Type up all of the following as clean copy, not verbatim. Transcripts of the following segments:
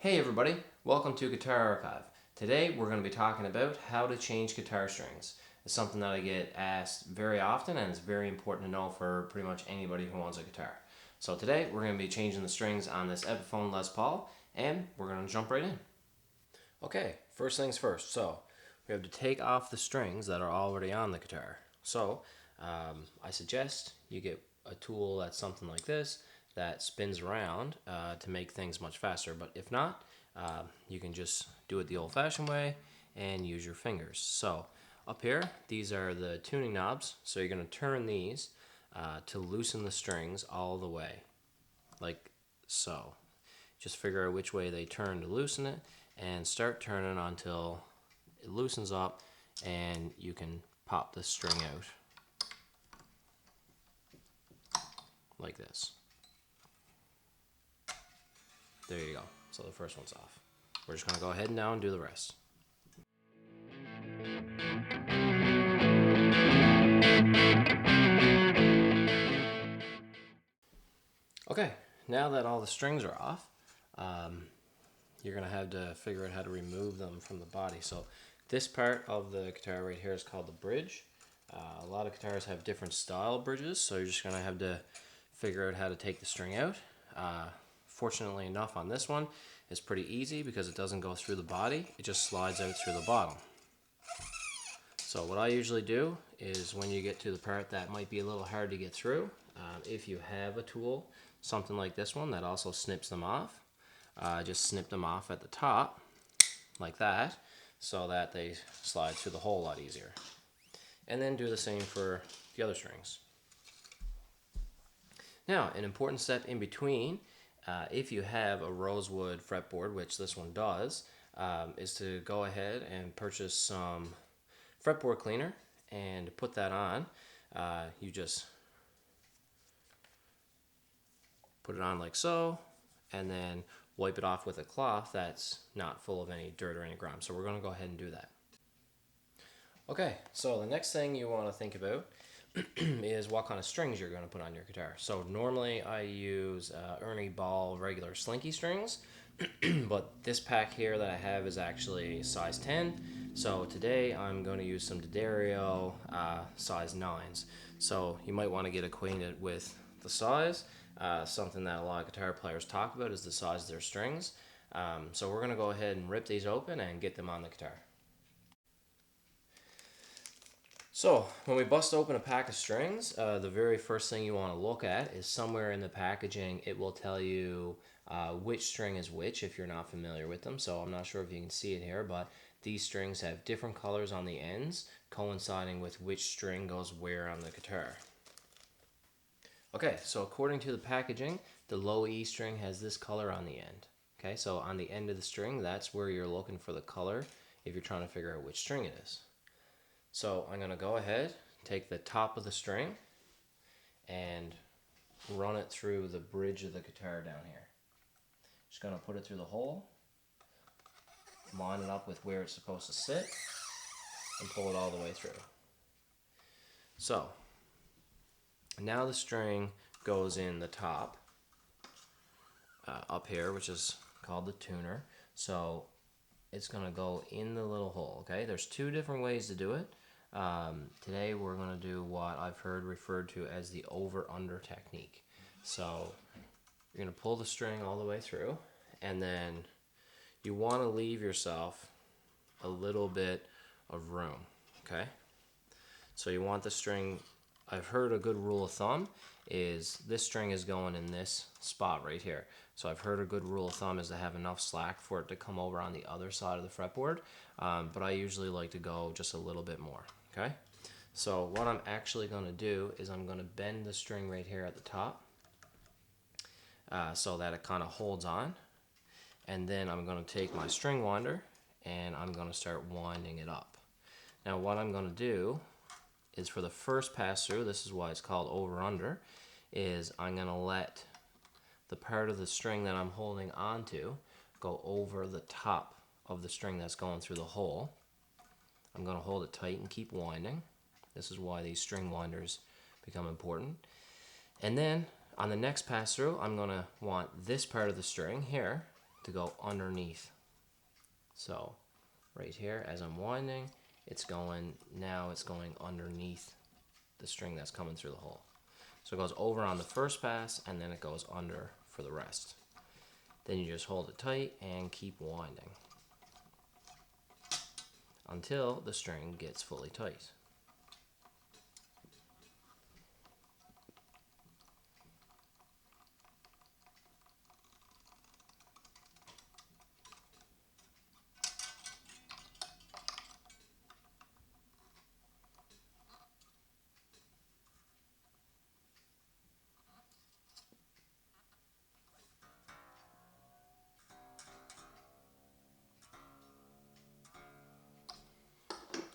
Hey everybody, welcome to Guitar Archive. Today we're going to be talking about how to change guitar strings. It's something that I get asked very often and it's very important to know for pretty much anybody who owns a guitar. So today we're going to be changing the strings on this Epiphone Les Paul and we're going to jump right in. Okay, first things first. So we have to take off the strings that are already on the guitar. So I suggest you get a tool that's something like this that spins around to make things much faster. But if not, you can just do it the old-fashioned way and use your fingers. So up here, these are the tuning knobs. So you're going to turn these to loosen the strings all the way, like so. Just figure out which way they turn to loosen it and start turning until it loosens up and you can pop the string out like this. There you go. So the first one's off. We're just going to go ahead and now and do the rest. Okay, now that all the strings are off, you're going to have to figure out how to remove them from the body. So this part of the guitar right here is called the bridge. A lot of guitars have different style bridges, so you're just going to have to figure out how to take the string out. Fortunately enough on this one, it's pretty easy because it doesn't go through the body, it just slides out through the bottom. So what I usually do is when you get to the part that might be a little hard to get through, if you have a tool, something like this one that also snips them off, just snip them off at the top, like that, so that they slide through the hole a lot easier. And then do the same for the other strings. Now, an important step in between, if you have a rosewood fretboard, which this one does, is to go ahead and purchase some fretboard cleaner and put that on. You just put it on like so, and then wipe it off with a cloth that's not full of any dirt or any grime. So we're going to go ahead and do that. Okay, so the next thing you want to think about is what kind of strings you're going to put on your guitar. So normally I use Ernie Ball regular slinky strings, but this pack here that I have is actually size 10. So today I'm going to use some D'Addario size 9s. So you might want to get acquainted with the size. Something that a lot of guitar players talk about is the size of their strings. So we're going to go ahead and rip these open and get them on the guitar. So when we bust open a pack of strings, the very first thing you want to look at is somewhere in the packaging it will tell you which string is which if you're not familiar with them. So I'm not sure if you can see it here, but these strings have different colors on the ends coinciding with which string goes where on the guitar. Okay, so according to the packaging, the low E string has this color on the end. Okay, so on the end of the string, that's where you're looking for the color if you're trying to figure out which string it is. So I'm going to go ahead, take the top of the string, and run it through the bridge of the guitar down here. Just going to put it through the hole, line it up with where it's supposed to sit, and pull it all the way through. So now the string goes in the top up here, which is called the tuner. So it's going to go in the little hole. Okay, there's two different ways to do it. Today we're going to do what I've heard referred to as the over-under technique. So you're going to pull the string all the way through, and then you want to leave yourself a little bit of room. Okay, so you want the string, I've heard a good rule of thumb is this string is going in this spot right here. So I've heard a good rule of thumb is to have enough slack for it to come over on the other side of the fretboard, but I usually like to go just a little bit more. Okay, so what I'm actually going to do is I'm going to bend the string right here at the top so that it kind of holds on, and then I'm going to take my string winder and I'm going to start winding it up. Now what I'm going to do is for the first pass through, this is why it's called over under, is I'm going to let the part of the string that I'm holding onto go over the top of the string that's going through the hole. I'm going to hold it tight and keep winding. This is why these string winders become important. And then on the next pass through, I'm going to want this part of the string here to go underneath. So right here, as I'm winding, it's going underneath the string that's coming through the hole. So it goes over on the first pass, and then it goes under for the rest. Then you just hold it tight and keep winding until the string gets fully tight.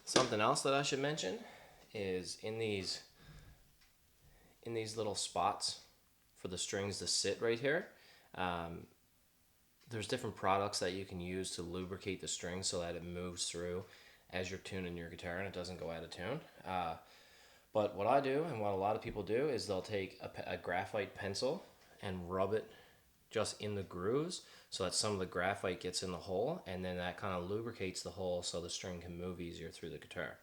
Something else that I should mention is in these little spots for the strings to sit right here, there's different products that you can use to lubricate the string so that it moves through as you're tuning your guitar and it doesn't go out of tune. But what I do and what a lot of people do is they'll take a graphite pencil and rub it just in the grooves so that some of the graphite gets in the hole, and then that kind of lubricates the hole so the string can move easier through the guitar.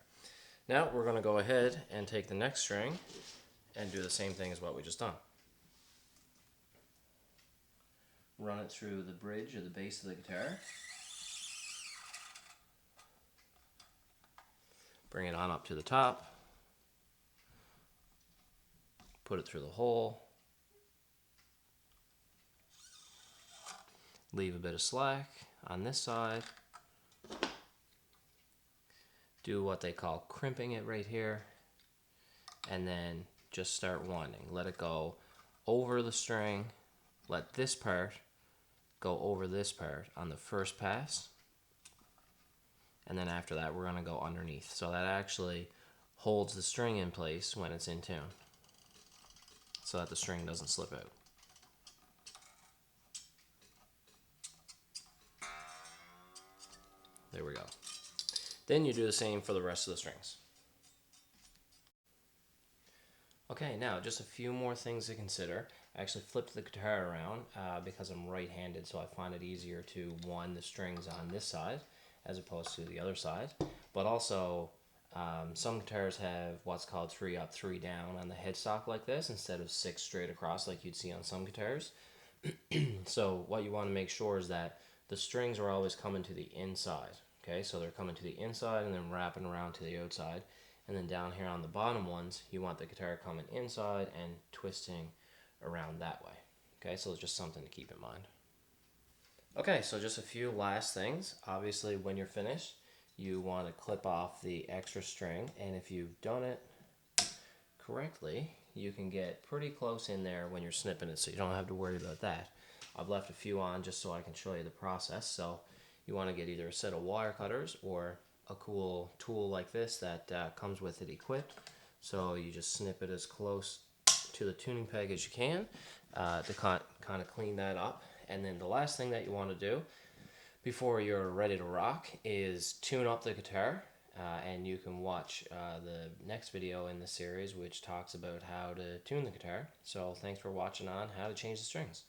Now we're going to go ahead and take the next string and do the same thing as what we just done. Run it through the bridge or the base of the guitar. Bring it on up to the top. Put it through the hole. Leave a bit of slack on this side. Do what they call crimping it right here. And then just start winding. Let it go over the string. Let this part go over this part on the first pass. And then after that, we're going to go underneath. So that actually holds the string in place when it's in tune, so that the string doesn't slip out. There we go. Then you do the same for the rest of the strings. Okay, now just a few more things to consider. I actually flipped the guitar around because I'm right-handed, so I find it easier to wind the strings on this side as opposed to the other side. But also, some guitars have what's called 3 up, 3 down on the headstock like this instead of 6 straight across like you'd see on some guitars. So what you want to make sure is that the strings are always coming to the inside. Okay, so they're coming to the inside and then wrapping around to the outside. And then down here on the bottom ones, you want the guitar coming inside and twisting around that way. Okay, so it's just something to keep in mind. Okay, so just a few last things. Obviously, when you're finished, you want to clip off the extra string. And if you've done it correctly, you can get pretty close in there when you're snipping it, so you don't have to worry about that. I've left a few on just so I can show you the process. So you want to get either a set of wire cutters or a cool tool like this that comes with it equipped. So you just snip it as close to the tuning peg as you can to kind of clean that up. And then the last thing that you want to do before you're ready to rock is tune up the guitar. And you can watch the next video in the series, which talks about how to tune the guitar. So thanks for watching on how to change the strings.